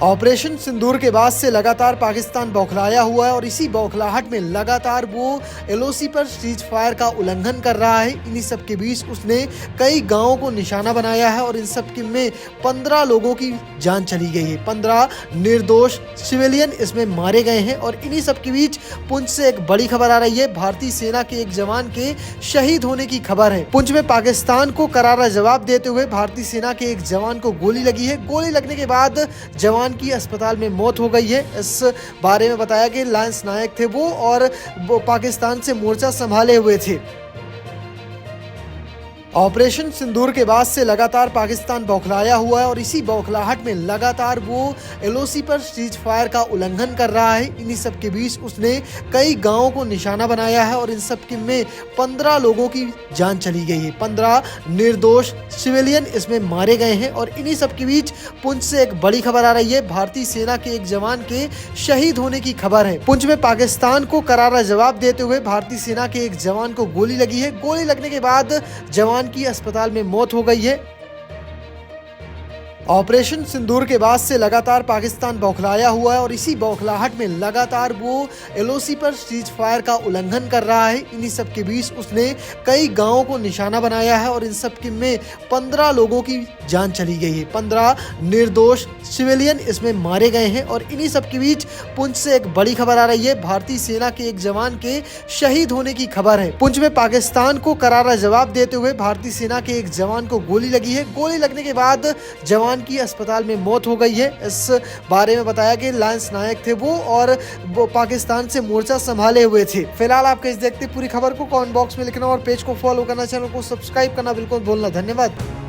Operation सिंदूर के बाद से लगातार पाकिस्तान बौखलाया हुआ है और इसी बौखलाहट में लगातार वो एलओसी पर सीज फायर का उल्लंघन कर रहा है। इन्हीं सब के बीच उसने कई गांवों को निशाना बनाया है और इन सब के में 15 लोगों की जान चली गई है। 15 निर्दोष सिविलियन इसमें मारे गए हैं और इन्हीं सब के बीच पुंछ से एक बड़ी खबर आ रही है। भारतीय सेना के एक जवान के शहीद होने की खबर है। पुंछ में पाकिस्तान को करारा जवाब देते हुए भारतीय सेना के एक जवान को गोली लगी है। गोली लगने के बाद जवान की अस्पताल में मौत हो गई है। इस बारे में बताया कि लांस नायक थे वो और वो पाकिस्तान से मोर्चा संभाले हुए थे। ऑपरेशन सिंदूर के बाद से लगातार पाकिस्तान बौखलाया हुआ है और इसी बौखलाहट में लगातार वो एलओसी पर सीज फायर का उल्लंघन कर रहा है। इन्हीं सब के बीच उसने कई गांवों को निशाना बनाया है और इन सब के में 15 लोगों की जान चली गई है। 15 निर्दोष सिविलियन इसमें मारे गए हैं और इन्हीं सब के बीच पुंछ से एक बड़ी खबर आ रही है। भारतीय सेना के एक जवान के शहीद होने की खबर है। पुंछ में पाकिस्तान को करारा जवाब देते हुए भारतीय सेना के एक जवान को गोली लगी है। गोली लगने के बाद जवान की अस्पताल में मौत हो गई है। ऑपरेशन सिंदूर के बाद से लगातार पाकिस्तान बौखलाया हुआ है और इसी बौखलाहट में लगातार वो एलओसी पर सीज फायर का उल्लंघन कर रहा है। इन्हीं सब के बीच उसने कई गांवों को निशाना बनाया है और इन सब के में 15 लोगों की जान चली गई है। 15 निर्दोष सिविलियन इसमें मारे गए हैं और इन्हीं सब के बीच पुंछ से एक बड़ी खबर आ रही है। भारतीय सेना के एक जवान के शहीद होने की खबर है। पुंछ में पाकिस्तान को करारा जवाब देते हुए भारतीय सेना के एक जवान को गोली लगी है। गोली लगने के बाद जवान की अस्पताल में मौत हो गई है। इस बारे में बताया कि लांस नायक थे वो और वो पाकिस्तान से मोर्चा संभाले हुए थे। फिलहाल आप कैसे देखते पूरी खबर को कमेंट बॉक्स में लिखना और पेज को फॉलो करना, चैनल को सब्सक्राइब करना बिल्कुल भूलना। धन्यवाद।